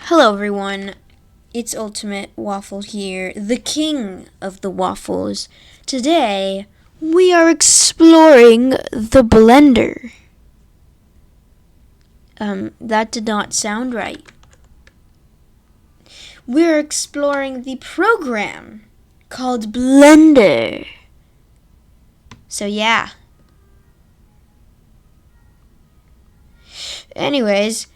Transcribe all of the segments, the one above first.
Hello everyone, it's Ultimate Waffle here, the king of the waffles. Today, we are exploring the blender. That did not sound right. We're exploring the program called Blender. So yeah. Anyways,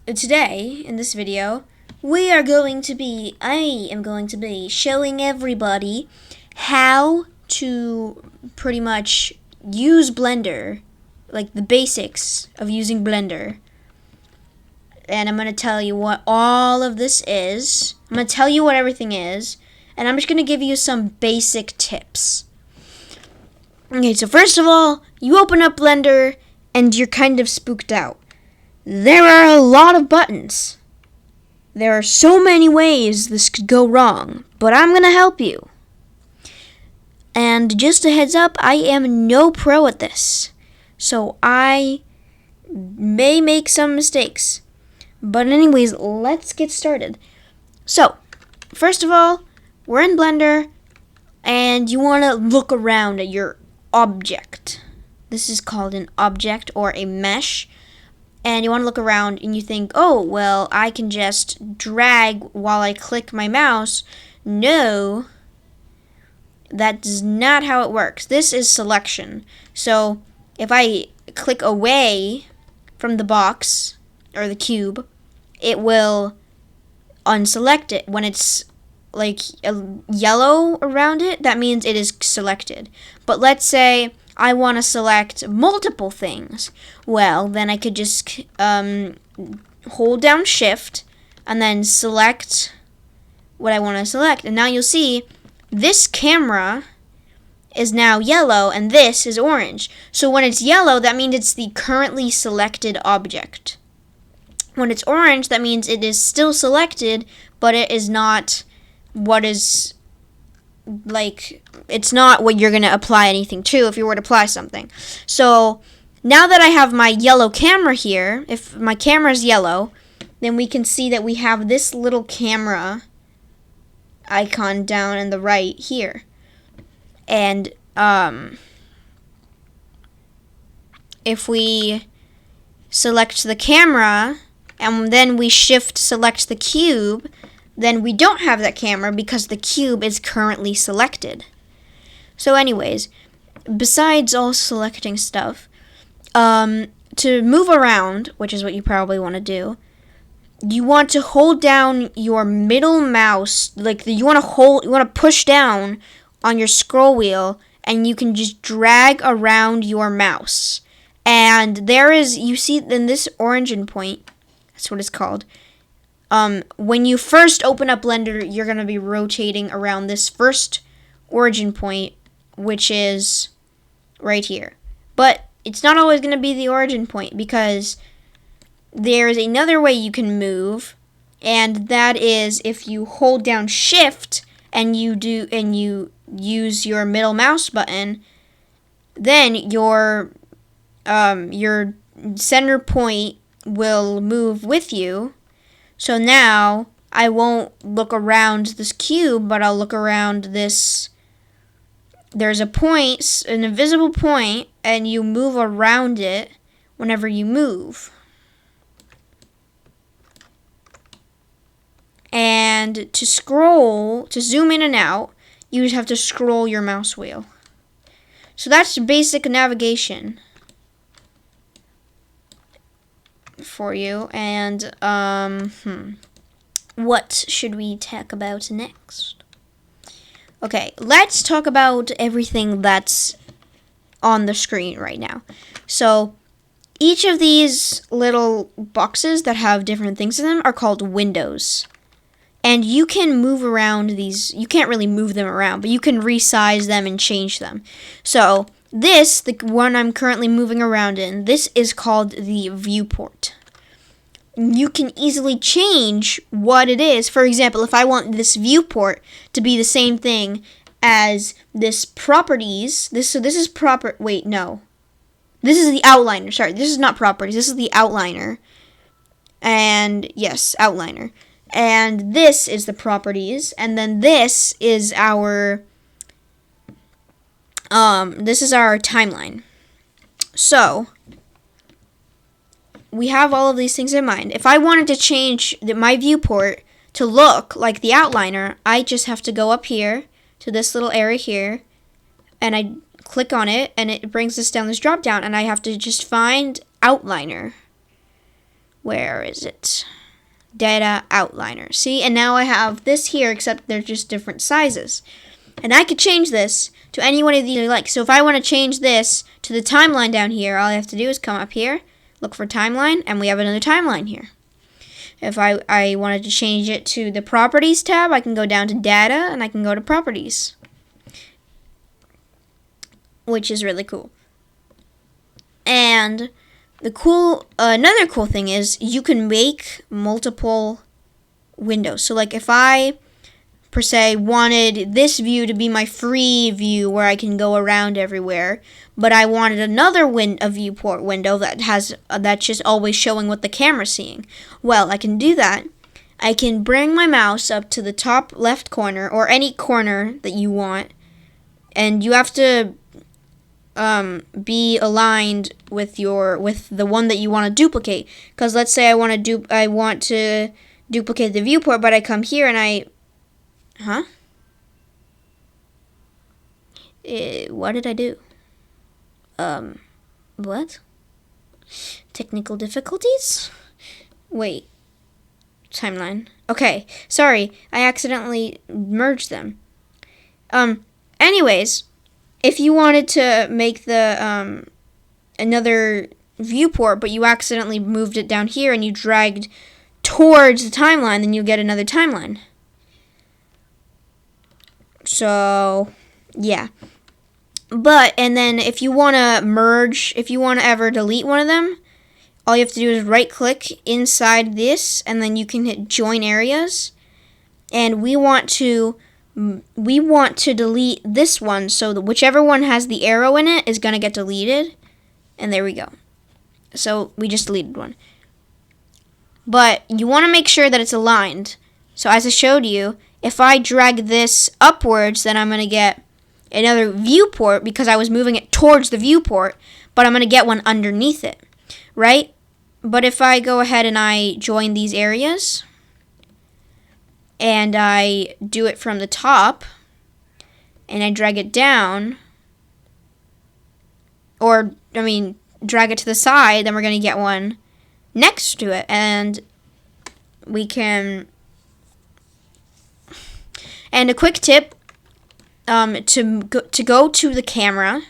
today, in this video, I am going to be showing everybody how to pretty much use Blender, like the basics of using Blender. And I'm going to tell you what all of this is. I'm going to tell you what everything is, and I'm just going to give you some basic tips. Okay, so first of all, you open up Blender, and you're kind of spooked out. There are a lot of buttons. There are so many ways this could go wrong, but I'm going to help you. And just a heads up, I am no pro at this, so I may make some mistakes. But anyways, let's get started. So, first of all, we're in Blender, and you want to look around at your object. This is called an object or a mesh. And you want to look around and you think, oh, well, I can just drag while I click my mouse. No, that's not how it works. This is selection. So if I click away from the box or the cube, it will unselect it. When it's like yellow around it, that means it is selected. But let's say I want to select multiple things. Well, then I could just hold down Shift and then select what I want to select. And now you'll see this camera is now yellow and this is orange. So when it's yellow, that means it's the currently selected object. When it's orange, that means it is still selected, but it is not what is it's not what you're going to apply anything to if you were to apply something. So now that I have my yellow camera here, if my camera is yellow, then we can see that we have this little camera icon down in the right here. And if we select the camera and then we shift select the cube, then we don't have that camera because the cube is currently selected. So anyways, besides all selecting stuff, to move around, which is what you probably want to do, you want to hold down your middle mouse, you want to push down on your scroll wheel, and you can just drag around your mouse. And you see in this origin point, that's what it's called. When you first open up Blender, you're going to be rotating around this first origin point, which is right here. But it's not always going to be the origin point because there's another way you can move, and that is if you hold down Shift and you use your middle mouse button, then your center point will move with you. So now I won't look around this cube, but I'll look around this. There's a point, an invisible point, and you move around it whenever you move. And to zoom in and out, you just have to scroll your mouse wheel. So that's basic navigation for you. And what should we talk about next? Okay, let's talk about everything that's on the screen right now. So each of these little boxes that have different things in them are called windows. And you can move around these. You can't really move them around, but you can resize them and change them. So this, the one I'm currently moving around in, this is called the viewport. You can easily change what it is. For example, if I want this viewport to be the same thing as this properties, this is This is the outliner. Sorry, this is not properties. This is the outliner. And yes, outliner. And this is the properties, and then this is our timeline. So we have all of these things in mind. If I wanted to change my viewport to look like the outliner, I just have to go up here to this little area here, and I click on it, and it brings us down this drop down, and I have to just find outliner. Where is it? Data outliner. See, and now I have this here, except they're just different sizes. And I could change this to any one of these I like. So if I want to change this to the timeline down here, all I have to do is come up here, look for timeline, and we have another timeline here. If I wanted to change it to the properties tab, I can go down to data, and I can go to properties, which is really cool. And another cool thing is you can make multiple windows. So like if I, per se, wanted this view to be my free view where I can go around everywhere, but I wanted another viewport window that's just always showing what the camera's seeing. Well, I can do that. I can bring my mouse up to the top left corner, or any corner that you want, and you have to be aligned with the one that you want to duplicate. Because let's say I want to duplicate the viewport, but I come here and what did I do? What? Technical difficulties? Wait. Timeline. Okay, sorry, I accidentally merged them. Anyways, if you wanted to make the another viewport, but you accidentally moved it down here and you dragged towards the timeline, then you get another timeline. So, yeah. And then if you want to merge, if you want to ever delete one of them, all you have to do is right click inside this, and then you can hit join areas. And we want to delete this one, so that whichever one has the arrow in it is going to get deleted. And there we go. So we just deleted one. But you want to make sure that it's aligned. So as I showed you, if I drag this upwards, then I'm going to get another viewport because I was moving it towards the viewport, but I'm going to get one underneath it, right? But if I go ahead and I join these areas, and I do it from the top, and I drag it down, drag it to the side, then we're going to get one next to it, and we can. And a quick tip, to go to the camera,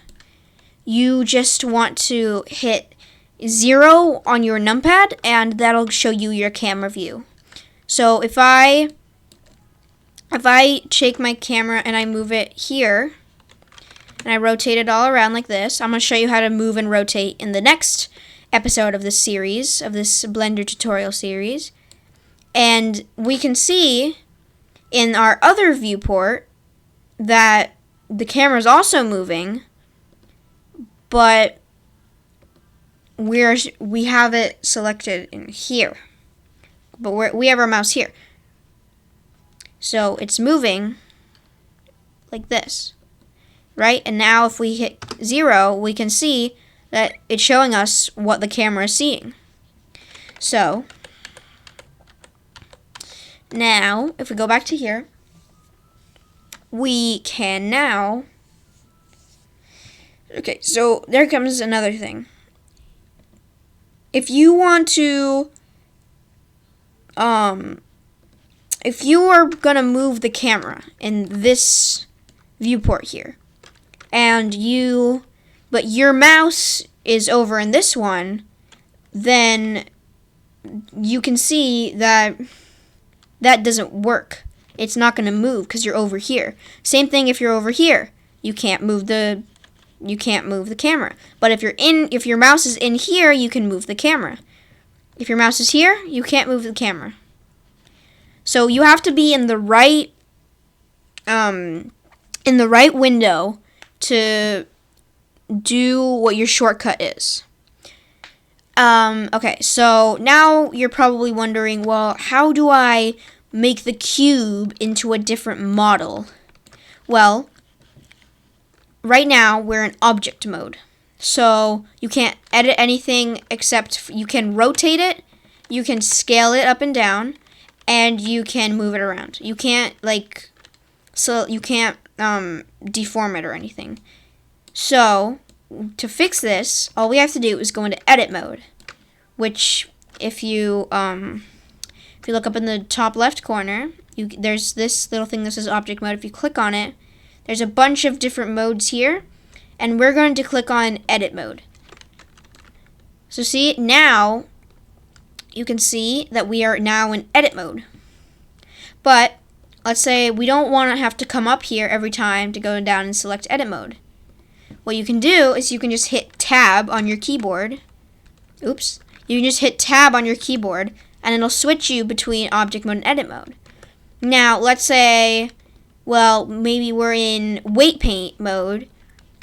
you just want to hit 0 on your numpad, and that'll show you your camera view. So if I take my camera and I move it here, and I rotate it all around like this, I'm going to show you how to move and rotate in the next episode of this series, of this Blender tutorial series. And we can see in our other viewport that the camera is also moving, but we have it selected in here, but we have our mouse here, so it's moving like this, right? And now if we hit 0, we can see that it's showing us what the camera is seeing. So now if we go back to here, we can now, okay, so there comes another thing. If you want to, if you are going to move the camera in this viewport here, but your mouse is over in this one, then you can see that doesn't work. It's not going to move because you're over here. Same thing if you're over here. You can't move the camera. But if your mouse is in here, you can move the camera. If your mouse is here, you can't move the camera. So you have to be in the right window to do what your shortcut is. Okay, so now you're probably wondering, well, how do I make the cube into a different model? Well, right now we're in object mode. So you can't edit anything except you can rotate it, you can scale it up and down, and you can move it around. You can't deform it or anything. So to fix this, all we have to do is go into edit mode, which if you look up in the top left corner, there's this little thing that says object mode. If you click on it, there's a bunch of different modes here, and we're going to click on edit mode. So see, now you can see that we are now in edit mode. But let's say we don't want to have to come up here every time to go down and select edit mode. What you can do is you can just hit tab on your keyboard. Oops. You can just hit tab on your keyboard, and it'll switch you between object mode and edit mode. Now, let's say, well, maybe we're in weight paint mode,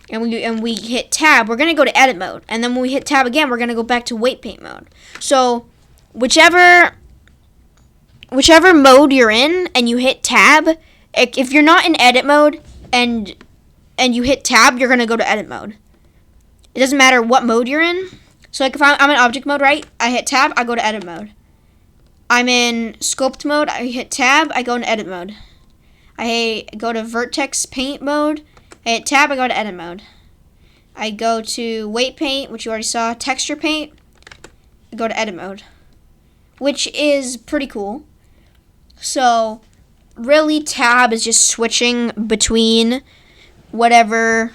and we hit tab. We're gonna go to edit mode, and then when we hit tab again, we're gonna go back to weight paint mode. So, whichever mode you're in, and you hit tab, if you're not in edit mode and you hit tab, you're gonna go to edit mode. It doesn't matter what mode you're in. So like if I'm in object mode, right? I hit tab, I go to edit mode. I'm in sculpt mode, I hit tab, I go into edit mode. I go to vertex paint mode, I hit tab, I go to edit mode. I go to weight paint, which you already saw, texture paint, I go to edit mode, which is pretty cool. So really tab is just switching between whatever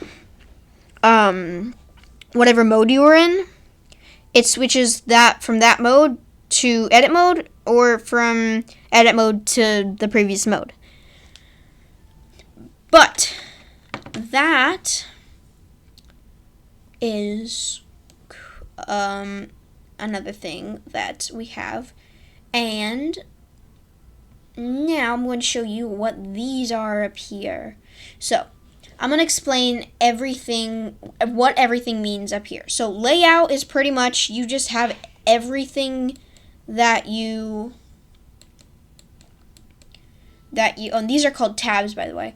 mode you were in. It switches that from that mode to edit mode, or from edit mode to the previous mode. But that is another thing that we have. And now I'm going to show you what these are up here. So I'm going to explain what everything means up here. So layout is pretty much you just have everything that you and these are called tabs, by the way.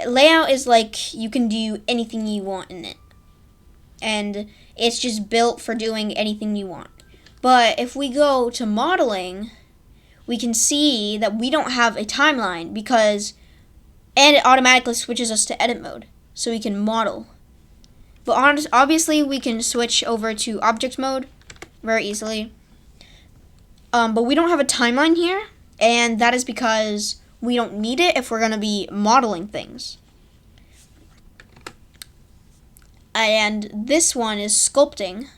Layout is like you can do anything you want in it. And it's just built for doing anything you want. But if we go to modeling, we can see that we don't have a timeline and it automatically switches us to edit mode, so we can model. But obviously, we can switch over to object mode very easily. But we don't have a timeline here, and that is because we don't need it if we're going to be modeling things. And this one is sculpting,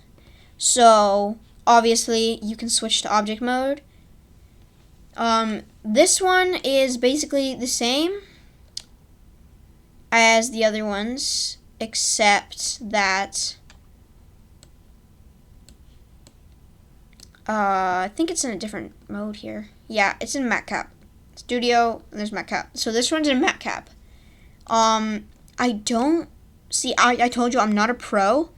so obviously, you can switch to object mode. This one is basically the same as the other ones, except that I think it's in a different mode here. Yeah, it's in matcap. Studio, and there's matcap. So this one's in matcap. I told you I'm not a pro,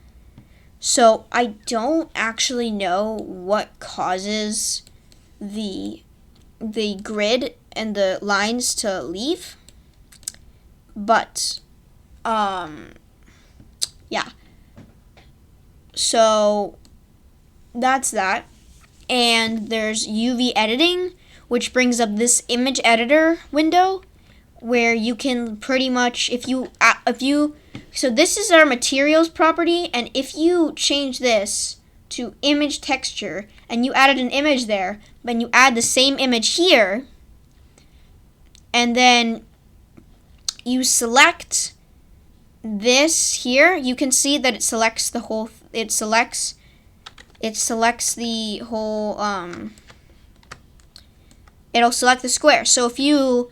so I don't actually know what causes the grid and the lines to leave. But, yeah. So, that's that. And there's UV editing, which brings up this image editor window, where you can pretty much, so this is our materials property, and if you change this to image texture, and you added an image there, then you add the same image here, and then you select this here, you can see that it selects the whole, it'll select the square. So if you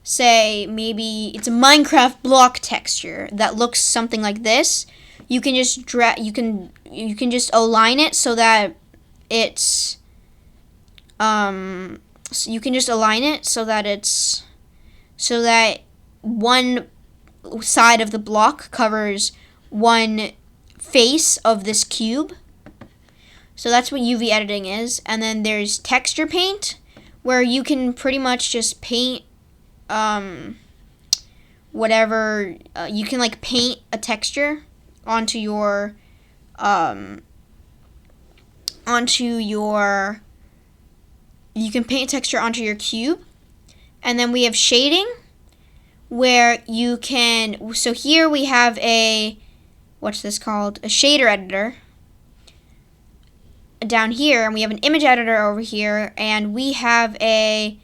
say maybe it's a Minecraft block texture that looks something like this, you can just you can just align it so that it's so that one side of the block covers one face of this cube, So that's what UV editing is. And then there's texture paint, where you can pretty much just paint whatever, you can like paint a texture onto your you can paint texture onto your cube. And then we have shading, where you can, so here we have a, what's this called? A shader editor down here, and we have an image editor over here, and we have a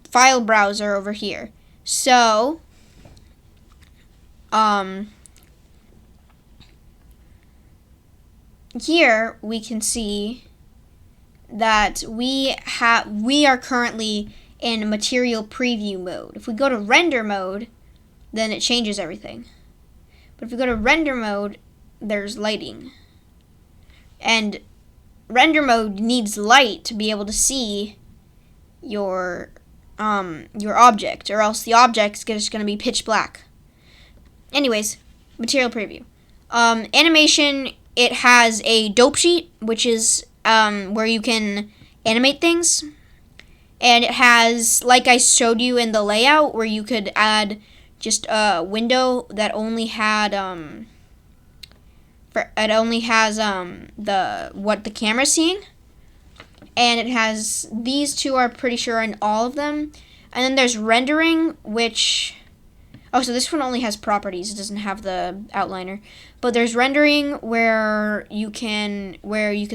file browser over here. So, here we can see that we are currently in material preview mode. If we go to render mode, then it changes everything. But if we go to render mode, there's lighting. And render mode needs light to be able to see your object, or else the object's just going to be pitch black. Anyways, material preview. Animation, it has a dope sheet, which is where you can animate things. And it has, like I showed you in the layout, where you could add just a window that only had what the camera's seeing. And it has, these two are pretty sure in all of them. And then there's rendering, which, oh, so this one only has properties. It doesn't have the outliner. But there's rendering where you can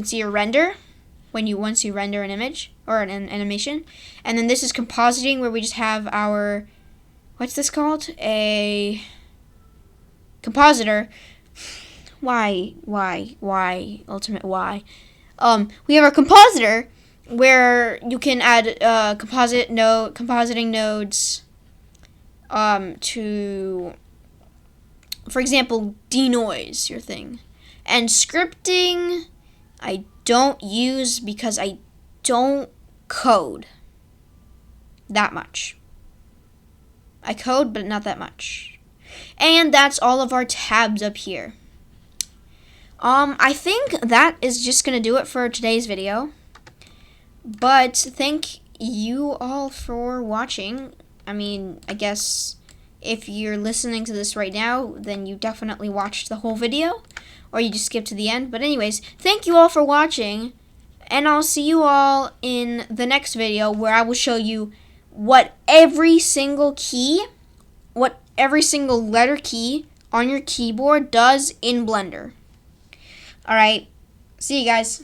see a render once you render an image or an animation. And then this is compositing, where we just have our, what's this called? A compositor. Why, ultimate why? We have our compositor, where you can add compositing nodes to, for example, denoise your thing. And scripting, I don't use because I don't code that much. I code, but not that much. And that's all of our tabs up here. I think that is just going to do it for today's video. But thank you all for watching. I mean, I guess if you're listening to this right now, then you definitely watched the whole video, or you just skipped to the end. But anyways, thank you all for watching, and I'll see you all in the next video, where I will show you what every single letter key on your keyboard does in Blender. Alright, see you guys.